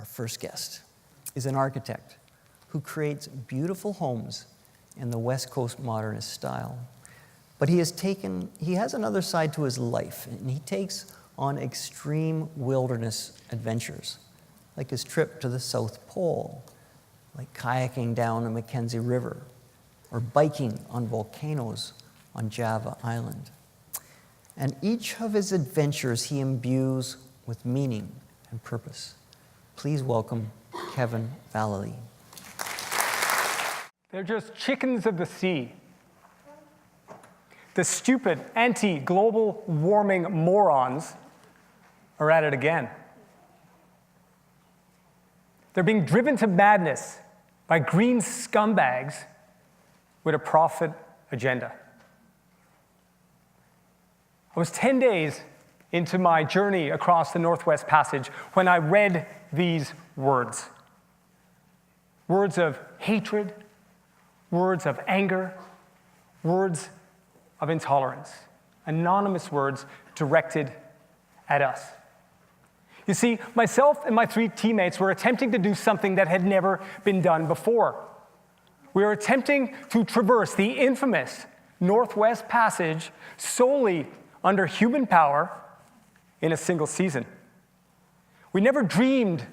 our first guest, is an architect who creates beautiful homes in the West Coast modernist style. But he has another side to his life, and he takes on extreme wilderness adventures, like his trip to the South Pole, like kayaking down the Mackenzie River, or biking on volcanoes on Java Island. And each of his adventures he imbues with meaning and purpose. Please welcome Kevin Vallely. They're just chickens of the sea. The stupid anti-global warming morons are at it again. They're being driven to madness by green scumbags with a profit agenda. I was 10 days into my journey across the Northwest Passage when I read these words. Words of hatred, words of anger, words of intolerance. Anonymous words directed at us. You see, myself and my 3 teammates were attempting to do something that had never been done before. We were attempting to traverse the infamous Northwest Passage solely under human power in a single season. We never dreamed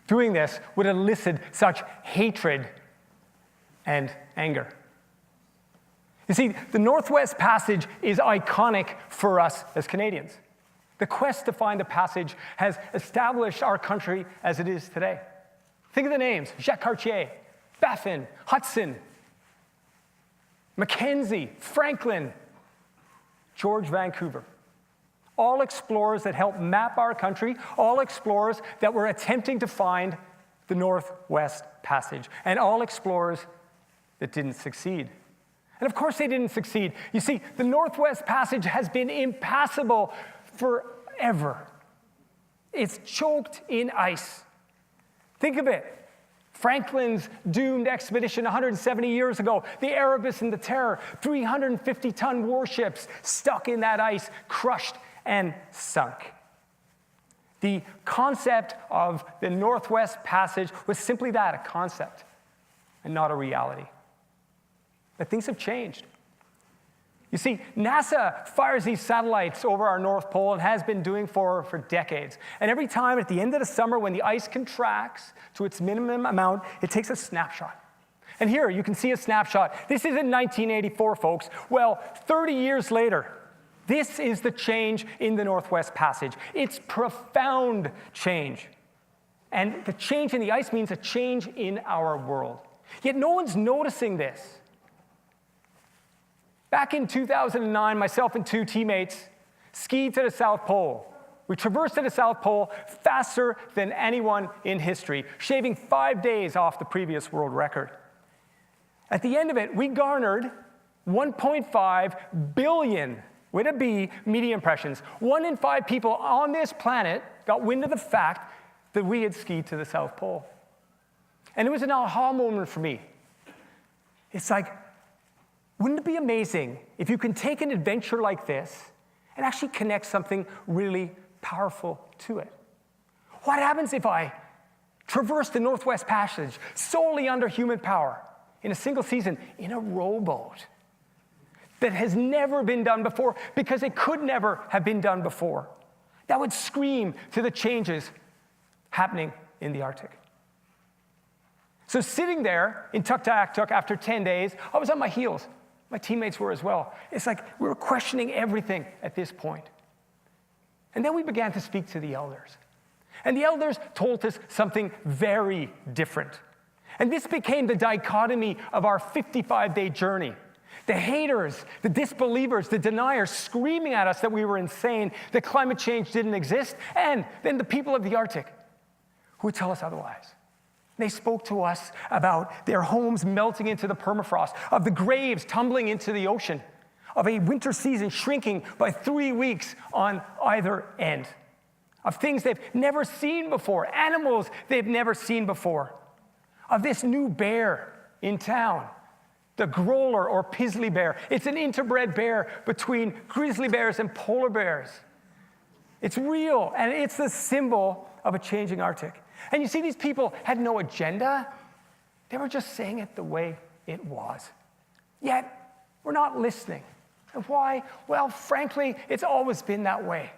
doing this would elicit such hatred and anger. You see, the Northwest Passage is iconic for us as Canadians. The quest to find the passage has established our country as it is today. Think of the names: Jacques Cartier, Baffin, Hudson, Mackenzie, Franklin, George Vancouver. All explorers that helped map our country, all explorers that were attempting to find the Northwest Passage, and all explorers that didn't succeed. And of course they didn't succeed. You see, the Northwest Passage has been impassable forever. It's choked in ice. Think of it. Franklin's doomed expedition 170 years ago, the Erebus and the Terror, 350-ton warships stuck in that ice, crushed and sunk. The concept of the Northwest Passage was simply that, a concept, and not a reality. But things have changed. You see, NASA fires these satellites over our North Pole and has been doing for decades. And every time at the end of the summer when the ice contracts to its minimum amount, it takes a snapshot. And here you can see a snapshot. This is in 1984, folks. Well, 30 years later, this is the change in the Northwest Passage. It's profound change. And the change in the ice means a change in our world. Yet no one's noticing this. Back in 2009, myself and 2 teammates skied to the South Pole. We traversed to the South Pole faster than anyone in history, shaving 5 days off the previous world record. At the end of it, we garnered 1.5 billion, with a B, media impressions. 1 in 5 people on this planet got wind of the fact that we had skied to the South Pole. And it was an aha moment for me. It's like, wouldn't it be amazing if you can take an adventure like this and actually connect something really powerful to it? What happens if I traverse the Northwest Passage solely under human power in a single season in a rowboat that has never been done before because it could never have been done before? That would scream to the changes happening in the Arctic. So sitting there in Tuktoyaktuk after 10 days, I was on my heels. My teammates were as well. It's like we were questioning everything at this point. And then we began to speak to the elders. And the elders told us something very different. And this became the dichotomy of our 55-day journey. The haters, the disbelievers, the deniers screaming at us that we were insane, that climate change didn't exist, and then the people of the Arctic who would tell us otherwise. They spoke to us about their homes melting into the permafrost, of the graves tumbling into the ocean, of a winter season shrinking by 3 weeks on either end, of things they've never seen before, animals they've never seen before, of this new bear in town, the growler or Pizzly bear. It's an interbred bear between grizzly bears and polar bears. It's real, and it's the symbol of a changing Arctic. And you see, these people had no agenda. They were just saying it the way it was. Yet, we're not listening. And why? Well, frankly, it's always been that way.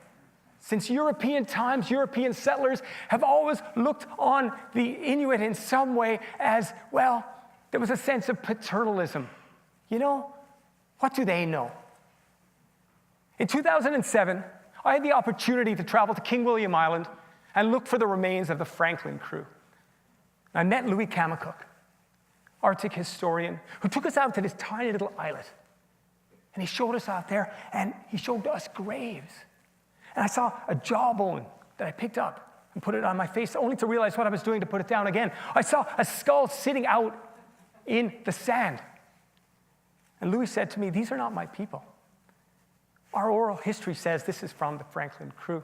Since European times, European settlers have always looked on the Inuit in some way as, well, there was a sense of paternalism. You know, what do they know? In 2007, I had the opportunity to travel to King William Island and look for the remains of the Franklin crew. I met Louis Kamakuk, Arctic historian, who took us out to this tiny little islet. And he showed us out there, and he showed us graves. And I saw a jawbone that I picked up and put it on my face, only to realize what I was doing to put it down again. I saw a skull sitting out in the sand. And Louis said to me, "These are not my people. Our oral history says this is from the Franklin crew."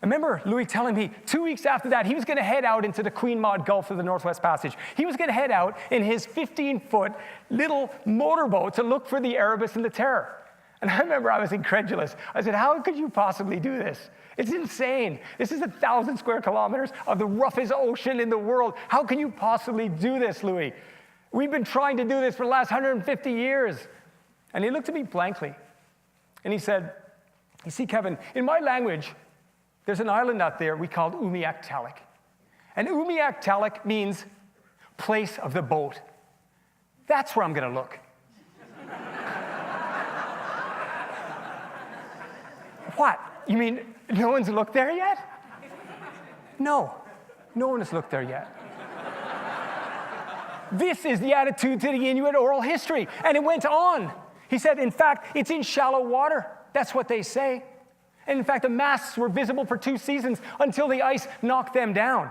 I remember Louis telling me 2 weeks after that, he was going to head out into the Queen Maud Gulf of the Northwest Passage. He was going to head out in his 15-foot little motorboat to look for the Erebus and the Terror. And I remember I was incredulous. I said, "How could you possibly do this? It's insane. This is 1,000 square kilometers of the roughest ocean in the world. How can you possibly do this, Louis? We've been trying to do this for the last 150 years. And he looked at me blankly. And he said, "You see, Kevin, in my language, there's an island out there we called Umiak-Talik. And Umiak-Talik means place of the boat. That's where I'm going to look." What? You mean no one's looked there yet? No one has looked there yet. This is the attitude to the Inuit oral history. And it went on. He said, in fact, it's in shallow water. That's what they say. And in fact, the masts were visible for 2 seasons until the ice knocked them down.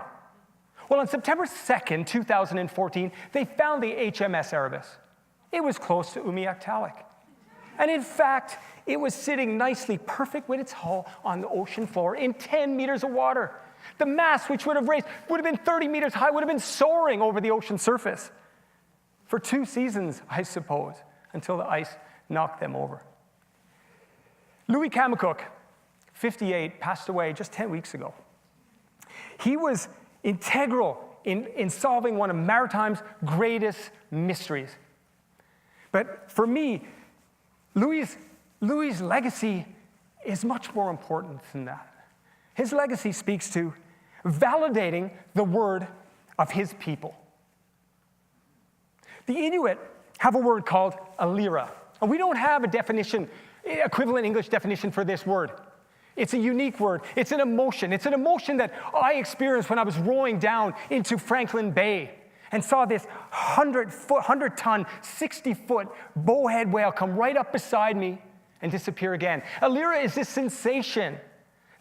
Well, on September 2nd, 2014, they found the HMS Erebus. It was close to Umiak-Talik. And in fact, it was sitting nicely, perfect with its hull on the ocean floor in 10 meters of water. The mast, which would have been 30 meters high, would have been soaring over the ocean surface for 2 seasons, I suppose, until the ice knocked them over. Louis Kamakuk, 58, passed away just 10 weeks ago. He was integral in solving one of maritime's greatest mysteries. But for me, Louis' legacy is much more important than that. His legacy speaks to validating the word of his people. The Inuit have a word called alira. And we don't have a definition, equivalent English definition for this word. It's a unique word. It's an emotion. It's an emotion that I experienced when I was rowing down into Franklin Bay and saw this 100-ton, 60-foot bowhead whale come right up beside me and disappear again. Alira is this sensation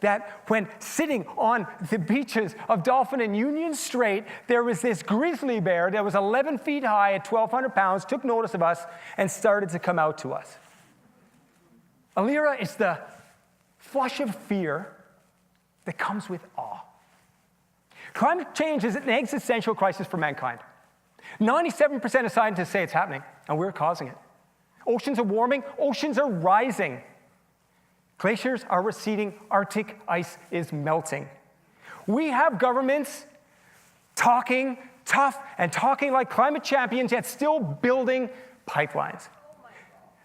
that when sitting on the beaches of Dolphin and Union Strait, there was this grizzly bear that was 11 feet high at 1,200 pounds, took notice of us, and started to come out to us. Alira is the flush of fear that comes with awe. Climate change is an existential crisis for mankind. 97% of scientists say it's happening, and we're causing it. Oceans are warming, oceans are rising. Glaciers are receding, Arctic ice is melting. We have governments talking tough and talking like climate champions, yet still building pipelines.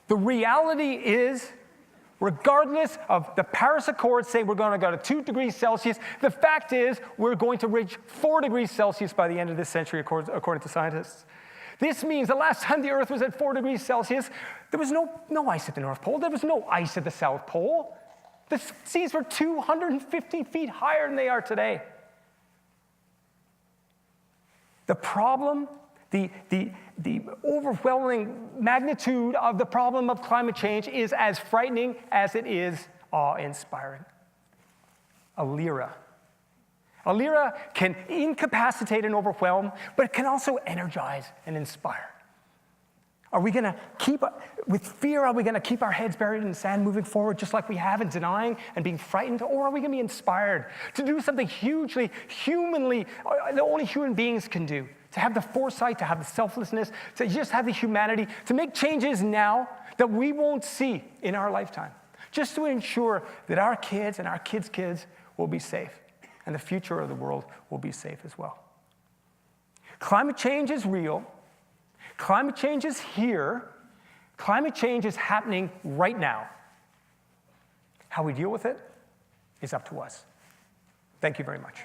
The reality is, regardless of the Paris Accords saying we're going to go to 2 degrees Celsius, the fact is we're going to reach 4 degrees Celsius by the end of this century, according to scientists. This means the last time the Earth was at 4 degrees Celsius, there was no ice at the North Pole. There was no ice at the South Pole. The seas were 250 feet higher than they are today. The problem, the overwhelming magnitude of the problem of climate change is as frightening as it is awe-inspiring. Alira. Alira can incapacitate and overwhelm, but it can also energize and inspire. Are we going to with fear, are we going to keep our heads buried in the sand moving forward just like we have, and denying and being frightened? Or are we going to be inspired to do something hugely, humanly, that only human beings can do? To have the foresight, to have the selflessness, to just have the humanity, to make changes now that we won't see in our lifetime, just to ensure that our kids and our kids' kids will be safe. and the future of the world will be safe as well. Climate change is real. Climate change is here. Climate change is happening right now. How we deal with it is up to us. Thank you very much.